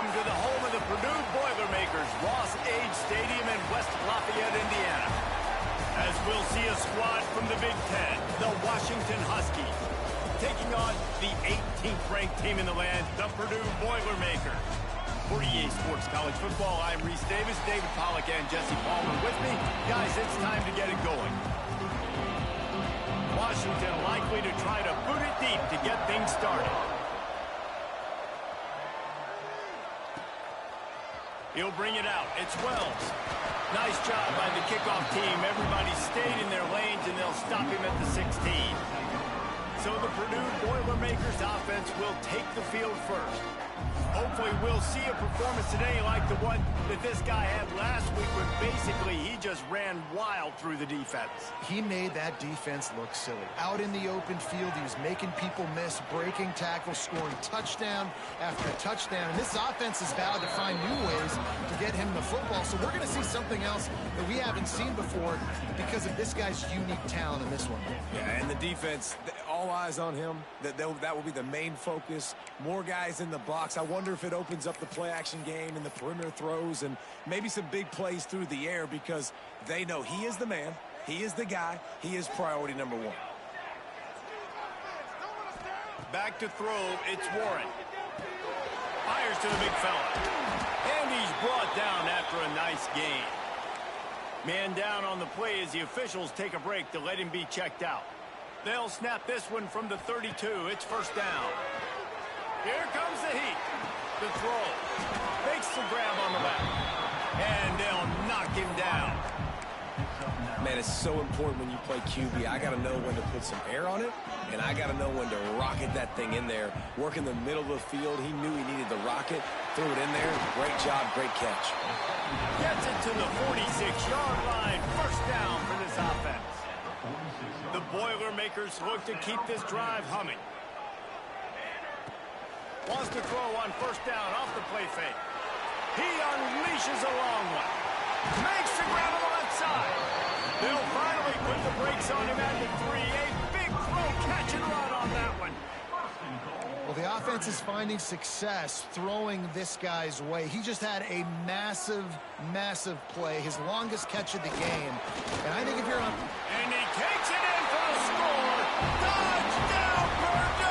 to the home of the Purdue Boilermakers, Ross Age Stadium in West Lafayette, Indiana. As we'll see a squad from the Big Ten, the Washington Huskies, taking on the 18th ranked team in the land, the Purdue Boilermakers. For EA Sports College Football, I'm Reese Davis, David Pollack, and Jesse Palmer with me. Guys, it's time to get it going. Washington likely to try to boot it deep to get things started. He'll bring it out. It's Wells. Nice job by the kickoff team. Everybody stayed in their lanes, and they'll stop him at the 16. So the Purdue Boilermakers offense will take the field first. Hopefully we'll see a performance today like the one that this guy had last week when basically he just ran wild through the defense. He made that defense look silly. Out in the open field, he was making people miss, breaking tackles, scoring touchdown after touchdown. And this offense is vowed to find new ways to get him the football. So we're going to see something else that we haven't seen before because of this guy's unique talent in this one. Yeah, and the defense, all eyes on him. That will be the main focus. More guys in the box. I wonder if it opens up the play-action game and the perimeter throws and maybe some big plays through the air because they know he is the man, he is the guy, he is priority number one. Back to throw, it's Warren. Fires to the big fella. And he's brought down after a nice gain. Man down on the play as the officials take a break to let him be checked out. They'll snap this one from the 32. It's first down. Here comes the heat. The throw. Makes the grab on the back. And they'll knock him down. Man, it's so important when you play QB. I got to know when to put some air on it, and I got to know when to rocket that thing in there. Work in the middle of the field. He knew he needed the rocket. Threw it in there. Great job, great catch. Gets it to the 46-yard line. First down for this offense. The Boilermakers look to keep this drive humming. Wants to throw on first down off the play fake. He unleashes a long one. Makes the grab on the left side. They'll finally put the brakes on him at the 3. A big throw, catch and run on that one. Well, the offense is finding success throwing this guy's way. He just had a massive, massive play, his longest catch of the game. And I think if you're on... And he takes it in for the score. Touchdown, Purdue!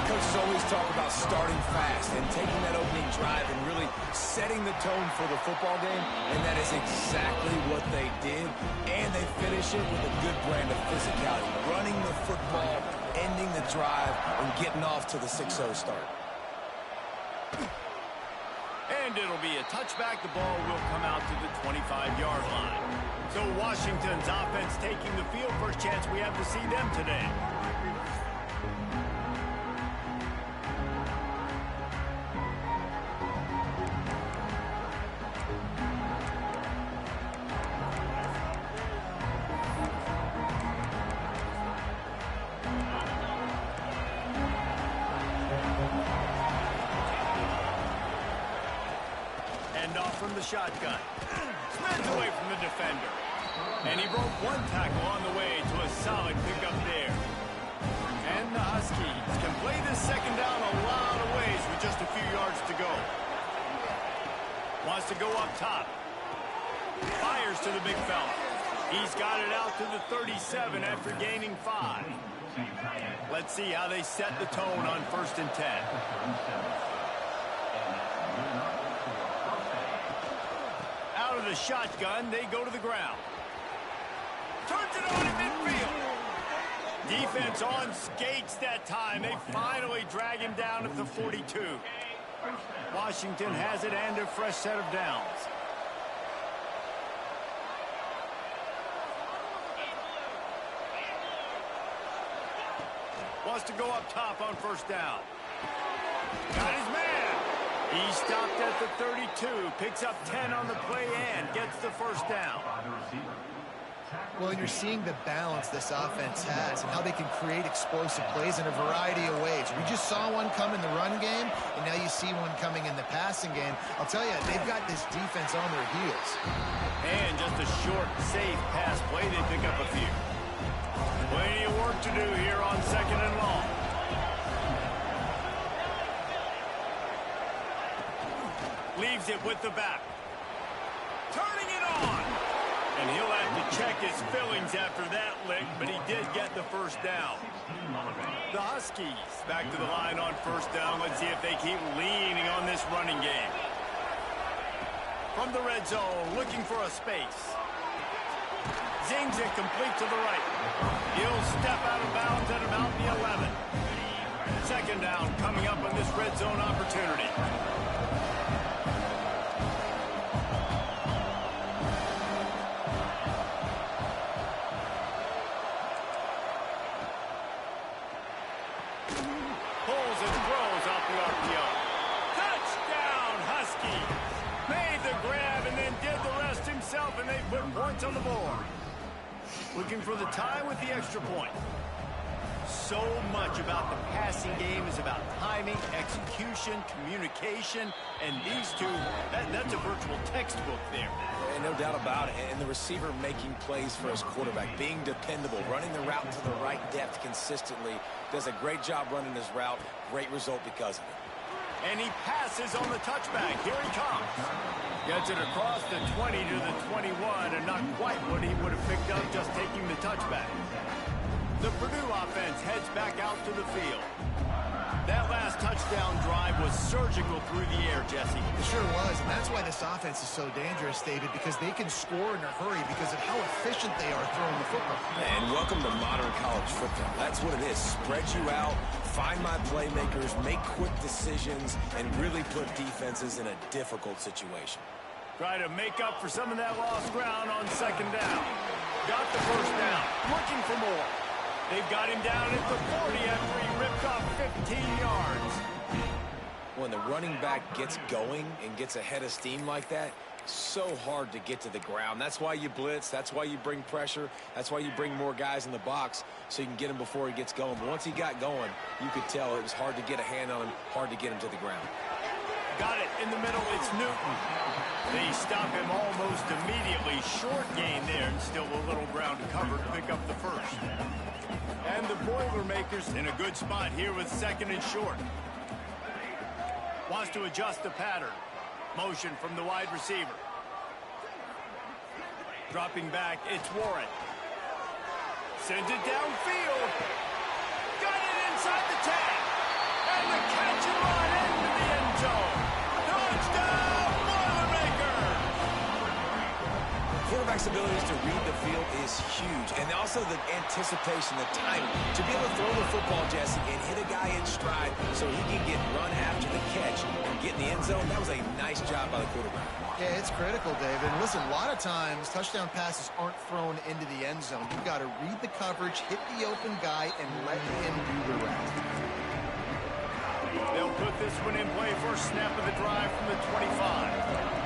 Coaches always talk about starting fast and taking that opening drive and really setting the tone for the football game, and that is exactly what they did, and they finish it with a good brand of physicality, running the football, ending the drive, and getting off to the 6-0 start. And it'll be a touchback. The ball will come out to the 25-yard line. So Washington's offense taking the field. First chance we have to see them today. From the shotgun. Spins away from the defender. And he broke one tackle on the way to a solid pickup there. And the Huskies can play this second down a lot of ways with just a few yards to go. Wants to go up top. Fires to the big fella. He's got it out to the 37 after gaining 5. Let's see how they set the tone on 1st and 10. Out of the shotgun, they go to the ground. Turns it on in midfield. Defense on skates that time. They finally drag him down at the 42. Washington has it and a fresh set of downs. Wants to go up top on first down. Got his man. He stopped at the 32, picks up 10 on the play and gets the first down. Well, you're seeing the balance this offense has and how they can create explosive plays in a variety of ways. We just saw one come in the run game, and now you see one coming in the passing game. I'll tell you, they've got this defense on their heels. And just a short, safe pass play, they pick up a few. Plenty of work to do here on 2nd and long. Receives it with the back. Turning it on. And he'll have to check his fillings after that lick, but he did get the first down. The Huskies back to the line on first down. Let's see if they keep leaning on this running game. From the red zone, looking for a space. Zings it complete to the right. He'll step out of bounds at about the 11. Second down coming up on this red zone opportunity. Pulls and throws off the RPO. Touchdown, Huskies! Made the grab and then did the rest himself, and they put points on the board. Looking for the tie with the extra point. So much about the passing game is about timing, execution, communication, and these two, that's a virtual textbook there. And no doubt about it. And the receiver making plays for his quarterback, being dependable, running the route to the right depth consistently, does a great job running his route. Great result because of it. And he passes on the touchback. Here he comes. Gets it across the 20 to the 21, and not quite what he would have picked up just taking the touchback. The Purdue offense heads back out to the field. That last touchdown drive was surgical through the air, Jesse. It sure was, and that's why this offense is so dangerous, David, because they can score in a hurry because of how efficient they are throwing the football. And welcome to modern college football. That's what it is. Spread you out, find my playmakers, make quick decisions, and really put defenses in a difficult situation. Try to make up for some of that lost ground on second down. Got the first down, looking for more. They've got him down at the 40 after he ripped off 15 yards. When the running back gets going and gets ahead of steam like that, so hard to get to the ground. That's why you blitz. That's why you bring pressure. That's why you bring more guys in the box so you can get him before he gets going. But once he got going, you could tell it was hard to get a hand on him, hard to get him to the ground. Got it in the middle. It's Newton. They stop him almost immediately. Short gain there, and still a little ground to cover to pick up the first. And the Boilermakers in a good spot here with second and short. Wants to adjust the pattern. Motion from the wide receiver. Dropping back, it's Warren. Sends it downfield. Got it inside the 10. And the catch and run into the end zone. Touchdown, Boilermakers! Quarterback's abilities to read the field is huge. And also the anticipation, the timing. To be able to throw the football, Jesse, and hit a guy in stride so he can get run after the catch and get in the end zone, that was a nice job by the quarterback. Yeah, it's critical, David. Listen, a lot of times touchdown passes aren't thrown into the end zone. You've got to read the coverage, hit the open guy, and let him do the rest. They'll put this one in play. First snap of the drive from the 25.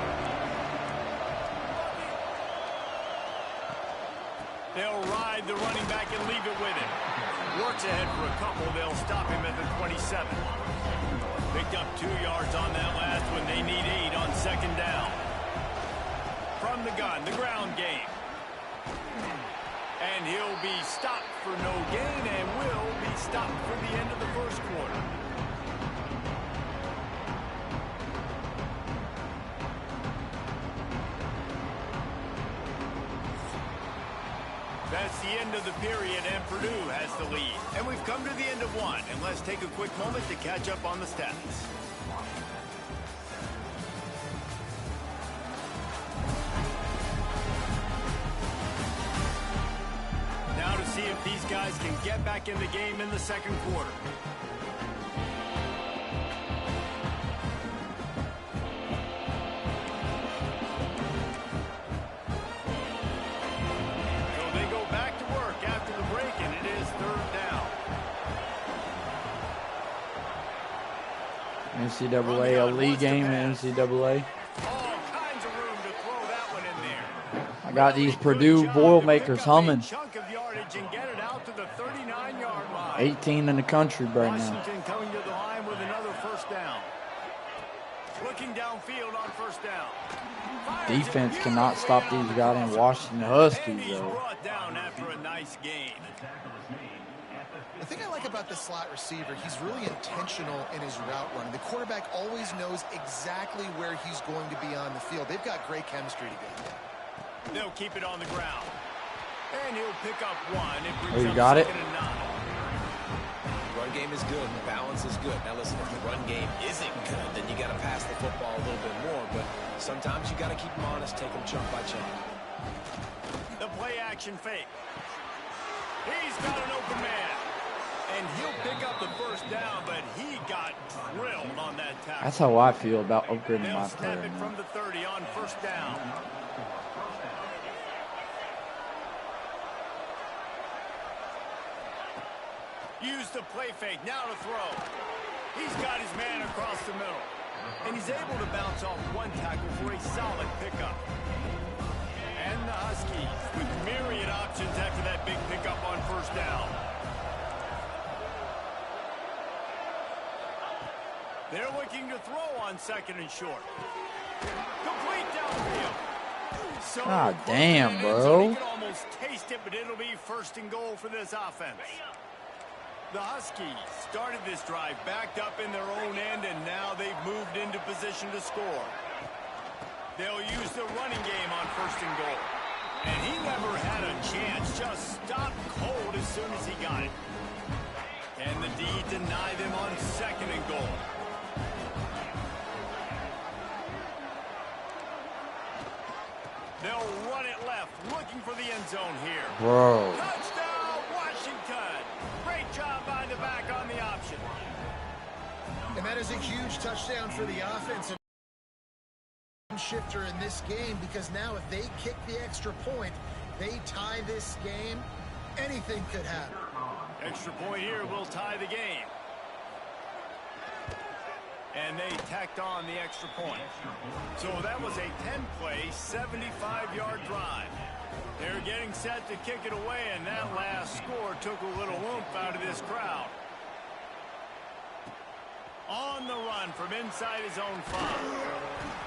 They'll ride the running back and leave it with him. Works ahead for a couple. They'll stop him at the 27. Picked up 2 yards on that last one. They need 8 on second down. From the gun, the ground game. And he'll be stopped for no gain and will be stopped for the end of the first quarter. That's the end of the period, and Purdue has the lead. And we've come to the end of one, and let's take a quick moment to catch up on the stats. Now to see if these guys can get back in the game in the second quarter. NCAA, a league game in NCAA. All kinds of room to throw that one in there. I got these Purdue Boilermakers humming. Chunk of yardage and get it out to the 39-yard line. 18 in the country right now. Washington coming to the line with another first down. Looking downfield on first down. Defense cannot stop these goddamn Washington Huskies, And he's though. brought down after a nice gain. The thing I like about the slot receiver, he's really intentional in his route running. The quarterback always knows exactly where he's going to be on the field. They've got great chemistry together. They'll keep it on the ground. And he'll pick up one. Oh, you got it? Run game is good. The balance is good. Now listen, if the run game isn't good, then you got to pass the football a little bit more. But sometimes you got to keep them honest, take them chunk by chunk. The play action fake. He's got an open man. And he'll pick up the first down, but he got drilled on that tackle. That's how I feel about upgrading They'll my snap player. it from the 30 on first down. Use the play fake, now to throw. He's got his man across the middle. And he's able to bounce off one tackle for a solid pickup. And the Huskies with myriad options after that big pickup on first down. They're looking to throw on second and short. Complete downfield. So damn, bro. So you can almost taste it, but it'll be first and goal for this offense. The Huskies started this drive backed up in their own end, and now they've moved into position to score. They'll use the running game on first and goal. And he never had a chance, just stopped cold as soon as he got it. Can the D deny them on second and goal? They'll run it left, looking for the end zone here. Bro. Touchdown, Washington. Great job by the back on the option. And that is a huge touchdown for the offense. Shifter in this game, because now if they kick the extra point, they tie this game, anything could happen. Extra point here will tie the game. And they tacked on the extra point. So that was a 10-play, 75-yard drive. They're getting set to kick it away, and that last score took a little oomph out of this crowd. On the run from inside his own 5.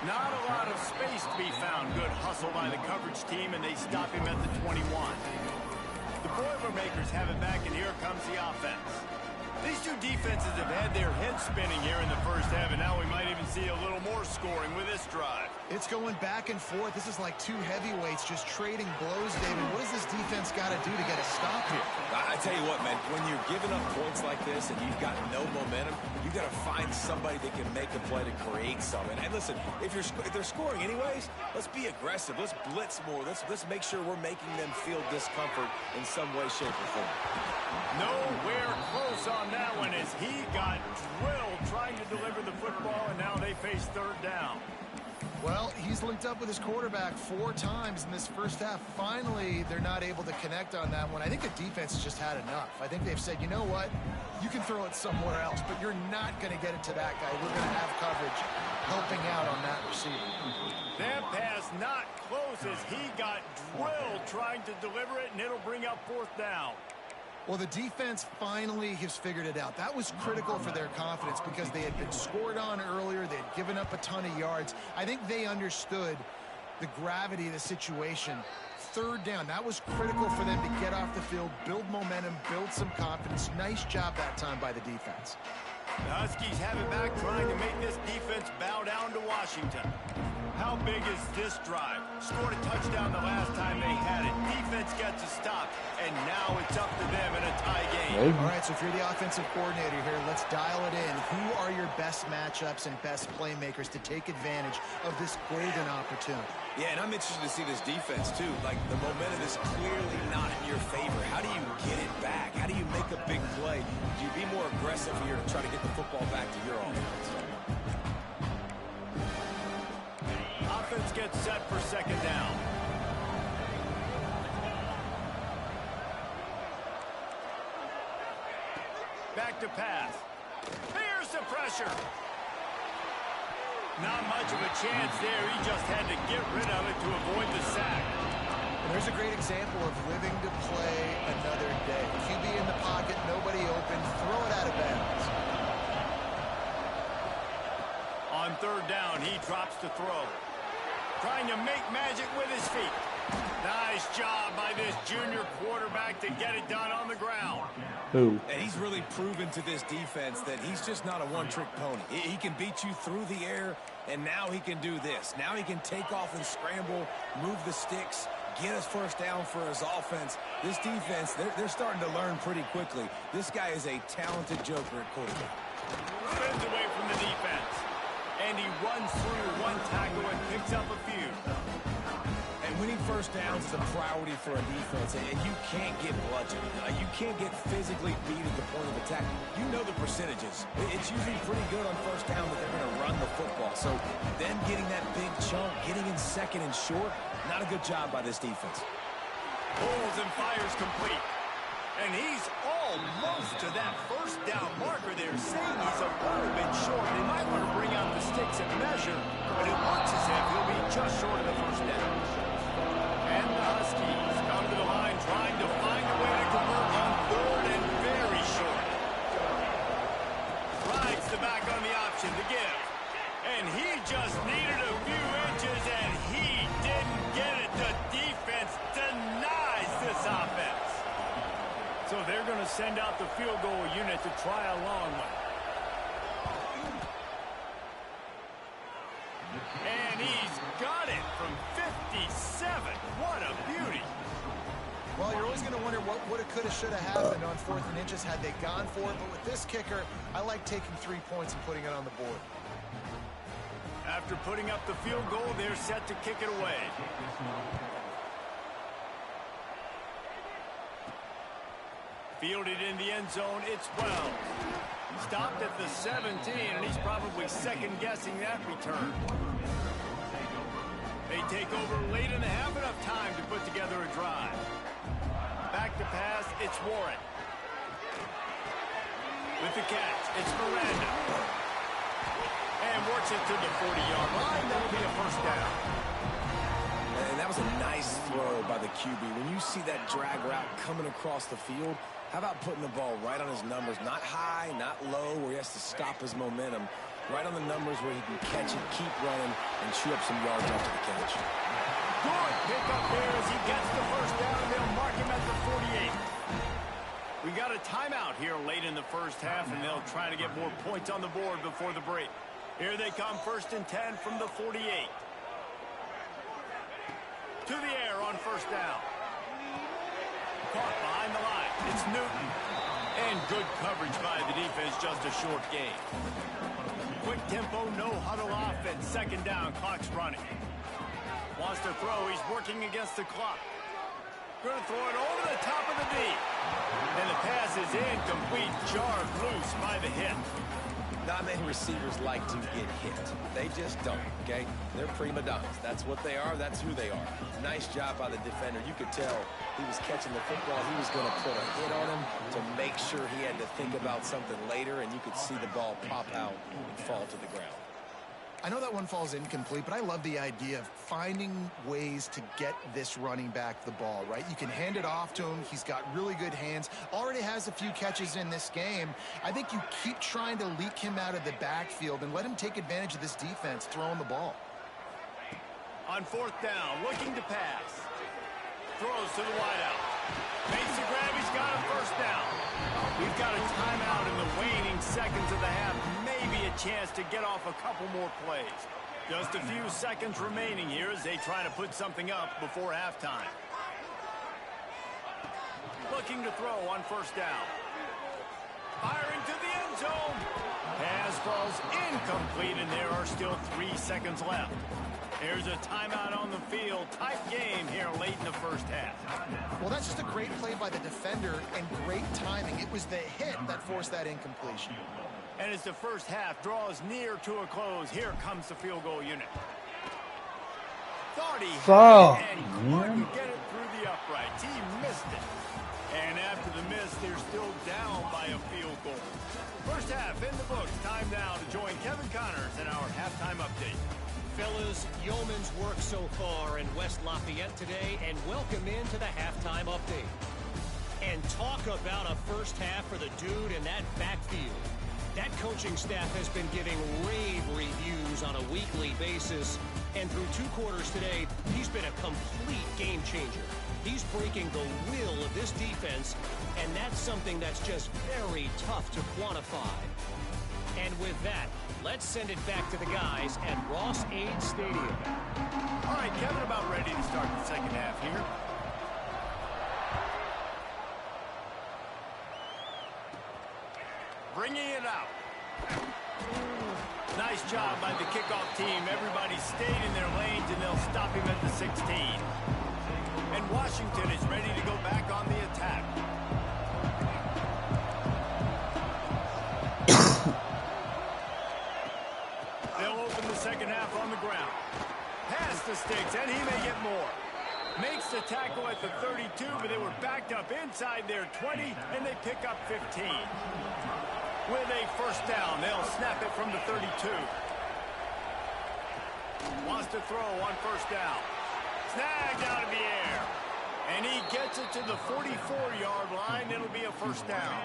Not a lot of space to be found. Good hustle by the coverage team, and they stop him at the 21. The Boilermakers have it back, and here comes the offense. These two defenses have had their heads spinning here in the first half, and now we might even see a little more scoring with this drive. It's going back and forth. This is like two heavyweights just trading blows, David. What does this defense got to do to get a stop here? I tell you what, man, when you're giving up points like this and you've got no momentum, you got to find somebody that can make a play to create something. And listen, if they're scoring anyways, let's be aggressive. Let's blitz more. Let's make sure we're making them feel discomfort in some way, shape, or form. Nowhere close on that one as he got drilled trying to deliver the football, and now they face third down. Well, he's linked up with his quarterback 4 times in this first half. Finally, they're not able to connect on that one. I think the defense has just had enough. I think they've said, you know what? You can throw it somewhere else, but you're not going to get it to that guy. We're going to have coverage helping out on that receiver. That pass not close as he got drilled trying to deliver it, and it'll bring up fourth down. Well, the defense finally has figured it out. That was critical for their confidence because they had been scored on earlier. They had given up a ton of yards. I think they understood the gravity of the situation. Third down, that was critical for them to get off the field, build momentum, build some confidence. Nice job that time by the defense. The Huskies have it back, trying to make this defense bow down to Washington. How big is this drive? Scored a touchdown the last time they had it. Defense gets a stop, and now it's up to them in a tie game. All right, so if you're the offensive coordinator here, let's dial it in. Who are your best matchups and best playmakers to take advantage of this golden opportunity? Yeah, and I'm interested to see this defense, too. Like, the momentum is clearly not in your favor. How do you get it back? How do you make a big play? Do you be more aggressive here to try to get the football back to your offense? Offense gets set for second down. Back to pass. Here's the pressure. Not much of a chance there. He just had to get rid of it to avoid the sack. And there's a great example of living to play another day. QB in the pocket, nobody open, throw it out of bounds. On third down, he drops to throw. Trying to make magic with his feet. Nice job by this junior quarterback to get it done on the ground. Who? And he's really proven to this defense that he's just not a one-trick pony. He can beat you through the air, and now he can do this. Now he can take off and scramble, move the sticks, get us first down for his offense. This defense, they're starting to learn pretty quickly. This guy is a talented joker at quarterback. Spins away from the defense. And he runs through one tackle and picks up a few. And winning first downs is a priority for a defense, and you can't get bludgeoned. You can't get physically beat at the point of attack. You know the percentages. It's usually pretty good on first down that they're going to run the football. So them getting that big chunk, getting in second and short, not a good job by this defense. Pulls and fires complete. And he's almost to that first down marker there, saying he's a little bit short. They might want to bring out the sticks and measure, but it looks as if he'll be just short of the first down. And the Huskies come to the line trying to find a way to convert on third and very short. Rides the back on the option to give. And he just needed a few inches, and he didn't get it. The defense denies this offense. So they're going to send out the field goal unit to try a long one. And he's got it from 57. What a beauty. Well, you're always going to wonder what woulda, coulda, shoulda happened on 4th and inches had they gone for it. But with this kicker, I like taking 3 points and putting it on the board. After putting up the field goal, they're set to kick it away. Fielded in the end zone, it's Wells. Stopped at the 17, and he's probably second-guessing that return. They take over late in the half, enough time to put together a drive. Back to pass, it's Warren. With the catch, it's Miranda. And works it to the 40-yard line. That'll be a first down. And that was a nice throw by the QB. When you see that drag route coming across the field, how about putting the ball right on his numbers? Not high, not low, where he has to stop his momentum. Right on the numbers where he can catch it, keep running, and chew up some yards after the catch. Good pick up there as he gets the first down, and they'll mark him at the 48. We got a timeout here late in the first half, and they'll try to get more points on the board before the break. Here they come, 1st and 10 from the 48. To the air on first down. Caught behind the line. It's Newton. And good coverage by the defense, just a short gain. Quick tempo, no huddle offense. 2nd down, clock's running. Wants to throw, he's working against the clock. Going to throw it over the top of the knee. And the pass is incomplete, jarred loose by the hit. Not many receivers like to get hit. They just don't, okay? They're prima donnas. That's what they are. That's who they are. Nice job by the defender. You could tell he was catching the football. He was going to put a hit on him to make sure he had to think about something later, and you could see the ball pop out and fall to the ground. I know that one falls incomplete, but I love the idea of finding ways to get this running back the ball, right? You can hand it off to him. He's got really good hands. Already has a few catches in this game. I think you keep trying to leak him out of the backfield and let him take advantage of this defense throwing the ball. On 4th down, looking to pass. Throws to the wideout. Makes the grab, he's got a first down. We've got a timeout in the waning seconds of the half. Maybe a chance to get off a couple more plays. Just a few seconds remaining here as they try to put something up before halftime. Looking to throw on 1st down. Firing to the end zone. Pass falls incomplete, and there are still 3 seconds left. Here's a timeout on the field. Tight game here late in the first half. Well, that's just a great play by the defender and great timing. It was the hit that forced that incompletion. And as the first half draws near to a close, here comes the field goal unit. Thought he had it and couldn't get it through the uprights. He missed it. And after the miss, they're still down by a field goal. First half in the books. Time now to join Kevin Connors in our halftime update. Fellas, yeoman's work so far in West Lafayette today, and welcome into the halftime update. And talk about a first half for the dude in that backfield. That coaching staff has been giving rave reviews on a weekly basis. And through 2 quarters today, he's been a complete game changer. He's breaking the will of this defense, and that's something that's just very tough to quantify. And with that, let's send it back to the guys at Ross-Ade Stadium. All right, Kevin, about ready to start the second half here. Bringing it out. Nice job by the kickoff team. Everybody stayed in their lanes, and they'll stop him at the 16. And Washington is ready to go back on the attack. They'll open the second half on the ground. Pass the sticks, and he may get more. Makes the tackle at the 32, but they were backed up inside their 20, and they pick up 15. With a first down, they'll snap it from the 32. Wants to throw on first down. Snagged out of the air. And he gets it to the 44-yard line. It'll be a first down.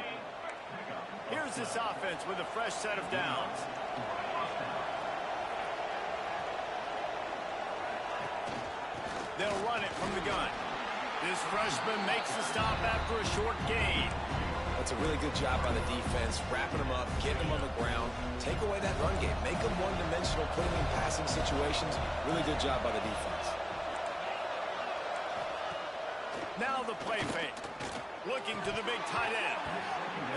Here's this offense with a fresh set of downs. They'll run it from the gun. This freshman makes the stop after a short gain. That's a really good job by the defense, wrapping them up, getting them on the ground, take away that run game, make them one-dimensional, put them in passing situations. Really good job by the defense. Now the play fake. Looking to the big tight end.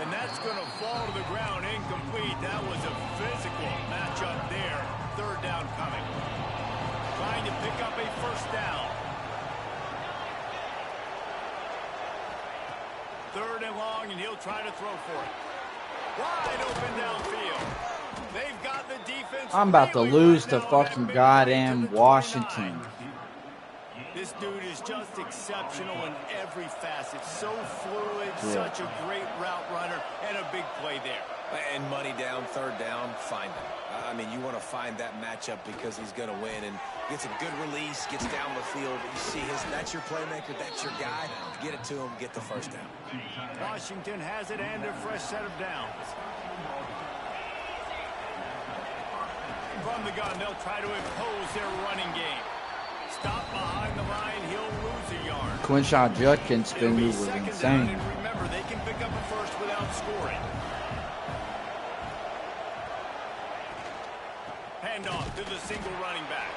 And that's going to fall to the ground incomplete. That was a physical matchup there. Third down coming. Trying to pick up a first down. Third and long, and he'll try to throw for it. Wide open downfield. They've got the defense. I'm about to lose to fucking goddamn Washington. This dude is just exceptional in every facet. So fluid, such a great route runner, and a big play there. And money down, third down, find him. I mean, you want to find that matchup because he's going to win, and gets a good release, gets down the field. You see that's your playmaker, that's your guy. Get it to him, get the first down. Washington has it and a fresh set of downs. From the gun, they'll try to impose their running game. Stop behind the line, he'll lose a yard. Quinshaw Judkins' spin move was insane. And remember, they can pick up a first without scoring. Handoff to the single running back.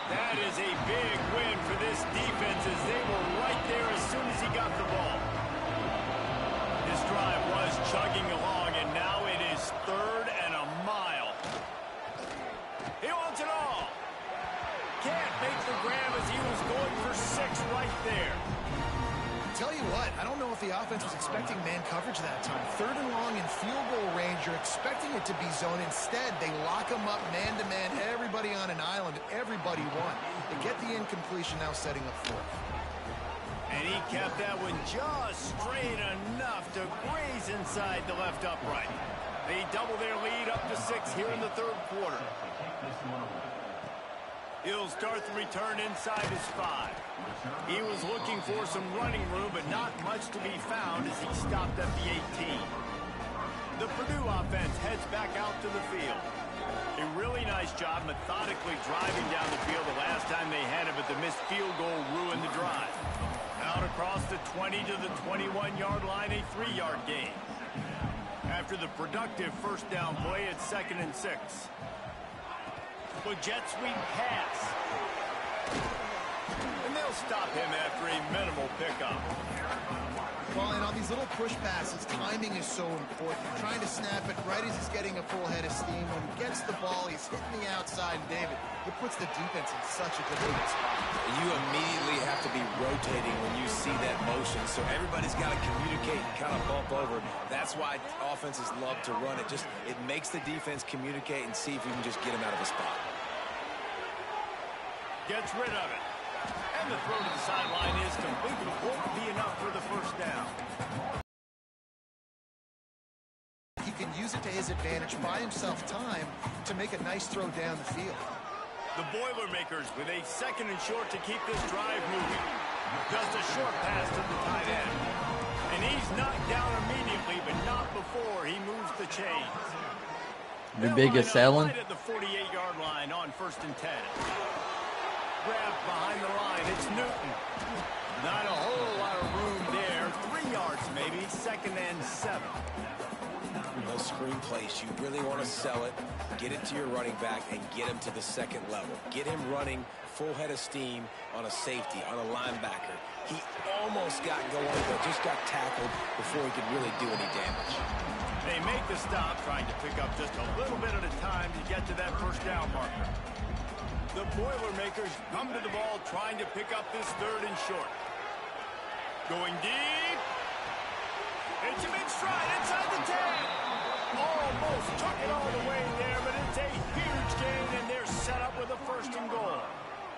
That is a big win for this defense as they were right there as soon as he got the ball. This drive was chugging along, and now it is third and a mile. He wants it all. Can't make the grab as he was going for 6 right there. Tell you what, I don't know if the offense was expecting man coverage that time. Third and long in field goal range, you're expecting it to be zone. Instead, they lock them up man-to-man, everybody on an island, everybody won. They get the incompletion, now setting up fourth. And he kept that one just straight enough to graze inside the left upright. They double their lead up to 6 here in the third quarter. He'll start the return inside his 5. He was looking for some running room, but not much to be found as he stopped at the 18. The Purdue offense heads back out to the field. A really nice job methodically driving down the field the last time they had it, but the missed field goal ruined the drive. Out across the 20 to the 21-yard line, a 3-yard gain. After the productive first down play at 2nd and 6. The jet sweep pass. And they'll stop him after a minimal pickup. Well, and on these little push passes, timing is so important. You're trying to snap it right as he's getting a full head of steam. When he gets the ball, he's hitting the outside. David, it puts the defense in such a difficult spot. You immediately have to be rotating when you see that motion, so everybody's got to communicate and kind of bump over. That's why offenses love to run it. It makes the defense communicate and see if you can just get him out of a spot. Gets rid of it. And the throw to the sideline is complete, but won't be enough for the first down. He can use it to his advantage, buy himself time to make a nice throw down the field. The Boilermakers with a 2nd and short to keep this drive moving. Just a short pass to the tight end. And he's knocked down immediately, but not before he moves the chains. The biggest selling. Right at the 48-yard line on 1st and 10. grab behind the line. It's Newton. Not a whole lot of room there. 3 yards maybe. 2nd and 7. Those screen plays, you really want to sell it, get it to your running back, and get him to the 2nd level. Get him running full head of steam on a safety, on a linebacker. He almost got going, but just got tackled before he could really do any damage. They make the stop, trying to pick up just a little bit at a time to get to that 1st down marker. The Boilermakers come to the ball, trying to pick up this 3rd and short. Going deep. It's a big stride inside the 10. Almost took it all the way there, but it's a huge gain, and they're set up with a 1st and goal.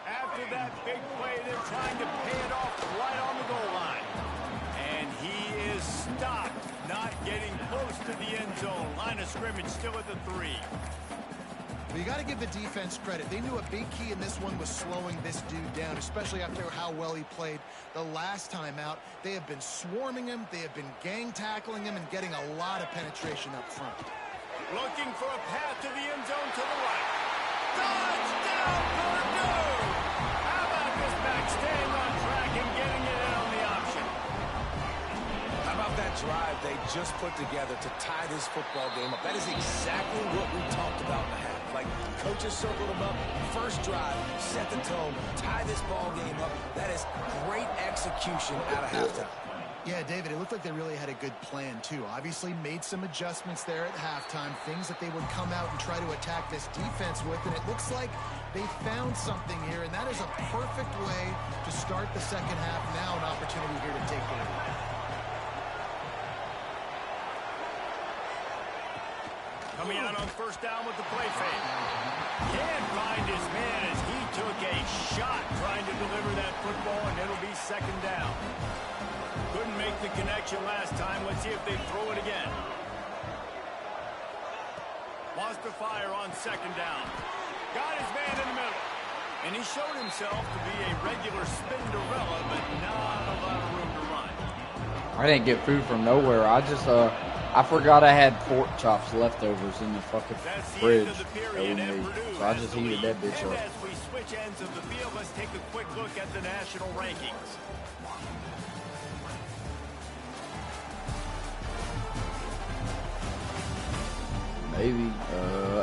After that big play, they're trying to pay it off right on the goal line. And he is stopped, not getting close to the end zone. Line of scrimmage still at the 3. But you got to give the defense credit. They knew a big key in this one was slowing this dude down, especially after how well he played the last time out. They have been swarming him. They have been gang tackling him and getting a lot of penetration up front. Looking for a path to the end zone to the right. Touchdown, Purdue! How about this back staying on track and getting it in on the option? How about that drive they just put together to tie this football game up? That is exactly what we talked about in the half. Like, coaches circled them up. 1st drive, set the tone, tie this ball game up. That is great execution out of halftime. Yeah, David, it looked like they really had a good plan, too. Obviously made some adjustments there at halftime, things that they would come out and try to attack this defense with, and it looks like they found something here, and that is a perfect way to start the 2nd half. Now an opportunity here to take the lead. Coming out on 1st down with the play fake. Can't find his man as he took a shot trying to deliver that football, and it'll be 2nd down. Couldn't make the connection last time. Let's see if they throw it again. Wants to fire on 2nd down. Got his man in the middle. And he showed himself to be a regular Spinderella, but not a lot of room to run. I didn't get food from nowhere. I forgot I had pork chops leftovers in the fucking fridge that we made. So I just heated that bitch up. As we switch ends of the field, let's take a quick look at the national rankings. Maybe.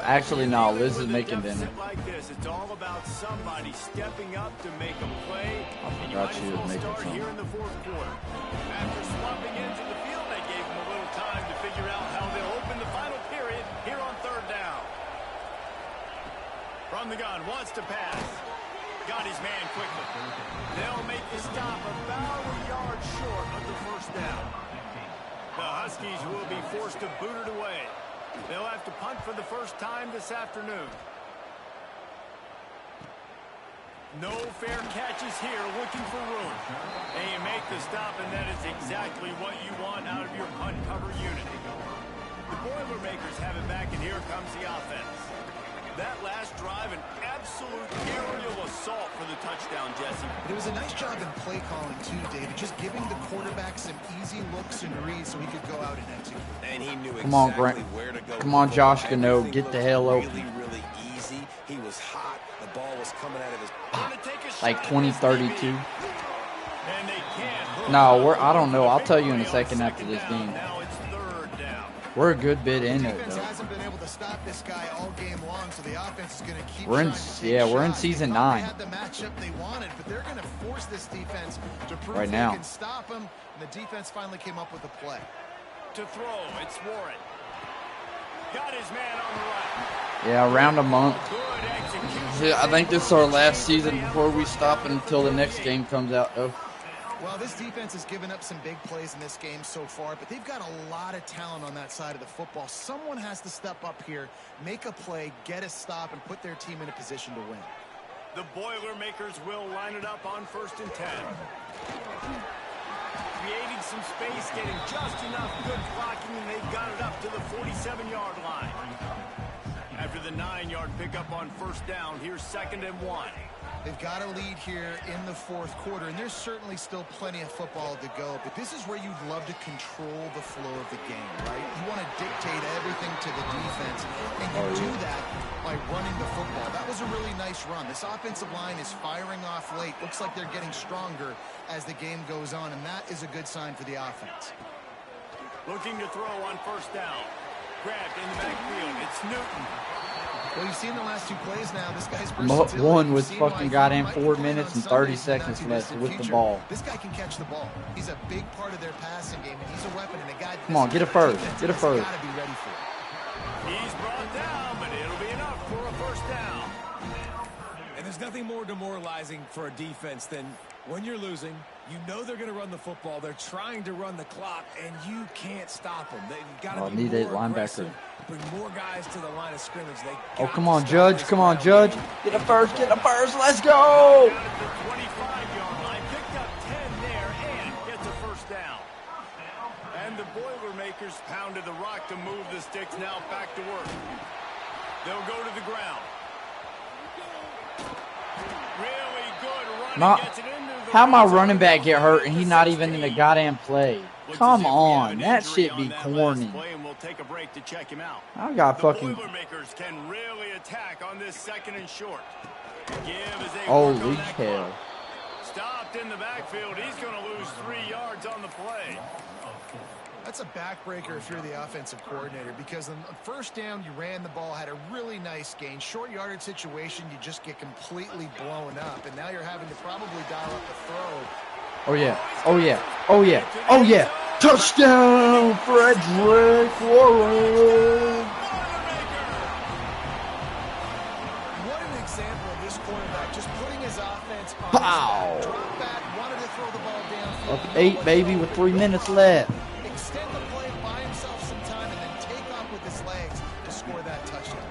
Actually, no. Liz is making dinner. Like this, it's all about somebody stepping up to make a play. I forgot she was making something. Here in the 4th quarter. After swapping into the field, they gave him a little time to figure out how they'll open the final period here on 3rd down. From the gun, wants to pass. Got his man quickly. They'll make the stop about a yard short of the 1st down. The Huskies will be forced to boot it away. They'll have to punt for the 1st time this afternoon. No fair catches here, looking for room. And you make the stop, and that is exactly what you want out of your punt cover unit. The Boilermakers have it back, and here comes the offense. That last drive, an absolute aerial assault for the touchdown, Jesse. But it was a nice job in play calling, too, David, just giving the quarterback some easy looks and reads so he could go out and execute. And he knew Come on, exactly Grant. where to go. Come on, Josh Gano, get the hell open. Really, really easy. He was hot. The ball was coming out of his... Like 2032. And they can't. No, I don't know. I'll tell you in a second after this game. Now it's 3rd down. We're a good bit in it, Defense though. hasn't been able to stop this guy all game long, so the offense is going to keep We're in- trying to take yeah, we're in shots. season They thought 9. They had the matchup they wanted, but they're going to force this defense to prove Right they now. can stop him, and the defense finally came up with a play. To throw, it's Warren. Got his man on the right. Yeah, around a month. Good execution. Yeah, I think this is our last season before we stop until the next game comes out, though. Well, this defense has given up some big plays in this game so far, but they've got a lot of talent on that side of the football. Someone has to step up here, make a play, get a stop, and put their team in a position to win. The Boilermakers will line it up on 1st and 10. Creating some space, getting just enough good blocking, and they've got it up to the 47-yard line. After the 9-yard pickup on 1st down, here's 2nd and 1. They've got a lead here in the 4th quarter, and there's certainly still plenty of football to go, but this is where you'd love to control the flow of the game, right? You want to dictate everything to the defense and can do that by running the football. That was a really nice run. This offensive line is firing off late. Looks like they're getting stronger as the game goes on, and that is a good sign for the offense. Looking to throw on first down. Grabbed in the backfield. It's Newton. Well, you've seen the last 2 plays now. This guy's one was fucking goddamn 4 minutes and 30 seconds left with the ball. This guy can catch the ball. He's a big part of their passing game, and he's a weapon. And a guy. Come on, get it first. Get it first. Got to be ready for it. He's brought down, but it'll be enough for a first down. And there's nothing more demoralizing for a defense than when you're losing, you know they're going to run the football. They're trying to run the clock, and you can't stop them. They've got to be more aggressive, bring more guys to the line of scrimmage. Oh, come on, Judge. Come on, Judge. Get it first. Get it first. Let's go. Down at the 25-yard line. Picked up 10 there and gets a first down. And the Boilermakers pounded the rock to move the sticks. Now back to work. They'll go to the ground. Really good running. Gets it into the how my running back get hurt and he not even in the goddamn play? Come on, that shit be corny. We'll take a break to check him out. I got fucking. Boilermakers can really attack on this 2nd and short. Holy hell. Stopped in the backfield. He's going to lose 3 yards on the play. That's a backbreaker if you're the offensive coordinator, because on first down, you ran the ball, had a really nice gain. Short yardage situation, you just get completely blown up, and now you're having to probably dial up the throw. Oh, yeah. Oh, yeah. Oh, yeah. Oh, yeah. Touchdown, Frederick Warren. What an example of this quarterback, just putting his offense on Pow. his back. Drop back, wanted to throw the ball downfield. Up 8, baby, with 3 minutes left. Extend the play, buy himself some time, and then take off with his legs to score that touchdown.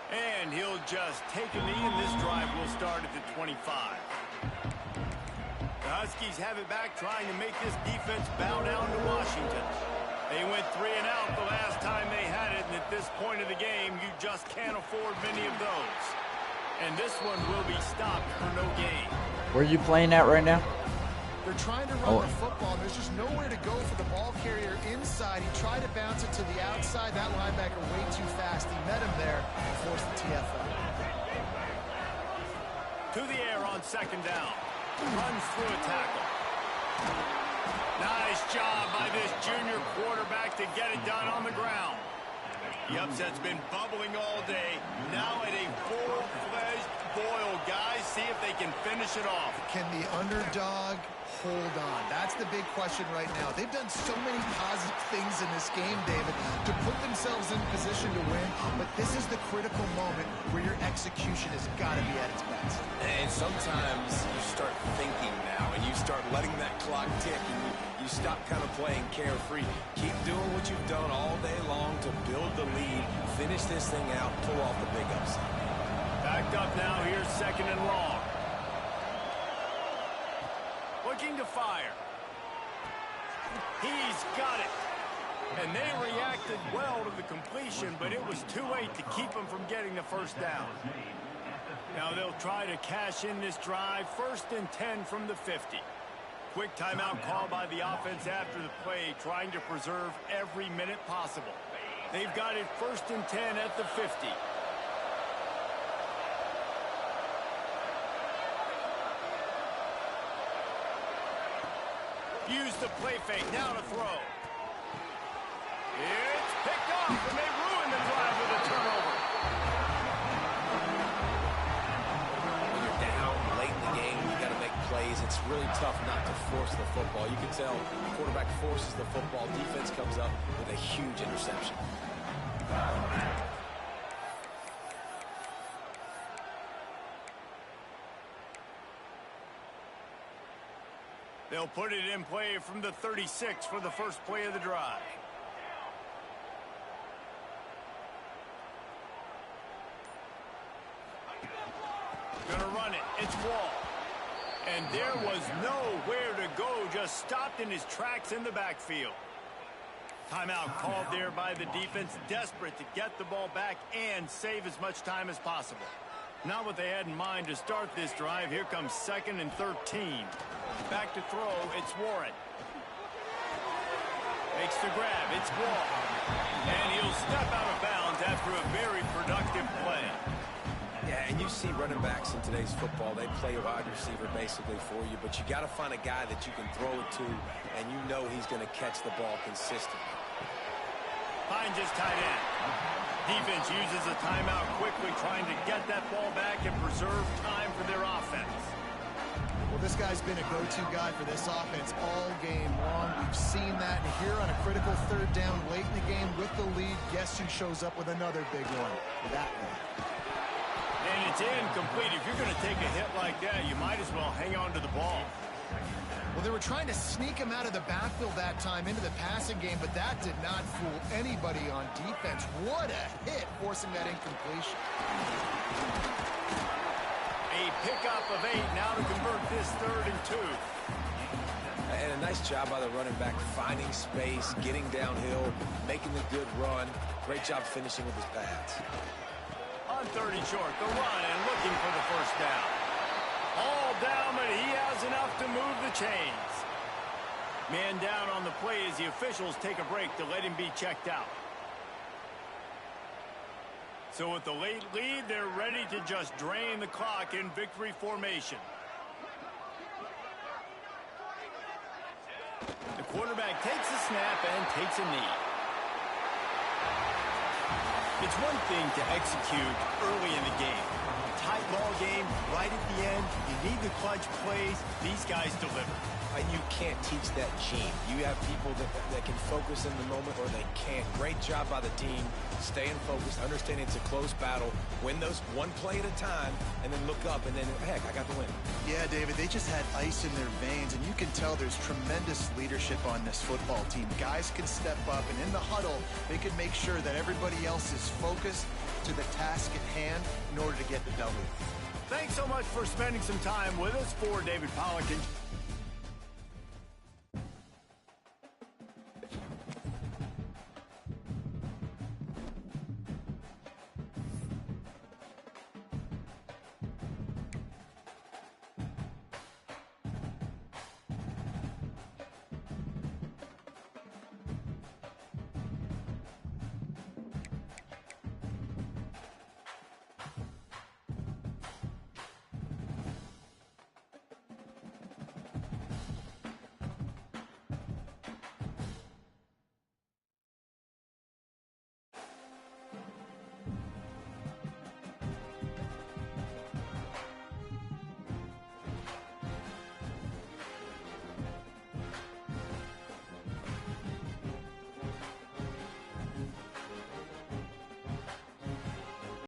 And he'll just take a knee, and this drive will start at the 25. The Huskies have it back, trying to make this defense bow down to Washington. They went 3 and out the last time they had it, and at this point of the game, you just can't afford many of those. And this one will be stopped for no gain. Where are you playing at right now? They're trying to run the football. There's just nowhere to go for the ball carrier inside. He tried to bounce it to the outside. That linebacker way too fast. He met him there and forced the TFL. To the air on 2nd down. Runs through a tackle. Nice job by this junior quarterback to get it done on the ground. The upset's been bubbling all day. Now at a full-fledged boil, guys. See if they can finish it off. Can the underdog hold on? That's the big question right now. They've done so many positive things in this game, David, to put themselves in position to win, but this is the critical moment where your execution has got to be at its best. And sometimes you start thinking now, and you start letting that clock tick, and you stop kind of playing carefree. Keep doing what you've done all day long to build the lead, finish this thing out, pull off the big upset. Backed up now, here's 2nd and long. Looking to fire. He's got it. And they reacted well to the completion, but it was too late to keep them from getting the first down. Now they'll try to cash in this drive. 1st and 10 from the 50. Quick timeout call by the offense after the play, trying to preserve every minute possible. They've got it 1st and 10 at the 50. Use the play fake, now to throw. It's picked off, and they ruin the drive with a turnover. When you're down late in the game, you got to make plays. It's really tough not to force the football. You can tell the quarterback forces the football. Defense comes up with a huge interception. They'll put it in play from the 36 for the first play of the drive. Gonna run it. It's Wall. And there was nowhere to go. Just stopped in his tracks in the backfield. Timeout called there by the defense. Desperate to get the ball back and save as much time as possible. Not what they had in mind to start this drive. Here comes 2nd and 13. Back to throw, it's Warren. the grab. It's Wall. And he'll step out of bounds after a very productive play. Yeah, and you see running backs in today's football, they play a wide receiver basically for you, but you got to find a guy that you can throw it to, and you know he's going to catch the ball consistently. Finds his tight end. Defense uses a timeout quickly, trying to get that ball back and preserve time for their offense. Well, this guy's been a go-to guy for this offense all game long. We've seen that here on a critical third down late in the game with the lead. Guess who shows up with another big one? That one. And it's incomplete. If you're going to take a hit like that, you might as well hang on to the ball. Well, they were trying to sneak him out of the backfield that time into the passing game, but that did not fool anybody on defense. What a hit, forcing that incompletion. A pickup of 8 now to convert this 3rd and 2. And a nice job by the running back, finding space, getting downhill, making the good run. Great job finishing with his pads. On 30 short, the run and looking for the first down. All down, but he has enough to move the chains. Man down on the play as the officials take a break to let him be checked out. So with the late lead, they're ready to just drain the clock in victory formation. The quarterback takes a snap and takes a knee. It's one thing to execute early in the game. Tight ball game, right at the end. You need the clutch plays. These guys deliver. And you can't teach that gene. You have people that can focus in the moment or they can't. Great job by the team, staying focused, understanding it's a close battle, win those one play at a time, and then look up, and then, heck, I got the win. Yeah, David, they just had ice in their veins, and you can tell there's tremendous leadership on this football team. Guys can step up, and in the huddle, they can make sure that everybody else is focused to the task at hand in order to get the W. Thanks so much for spending some time with us. For David Pollock and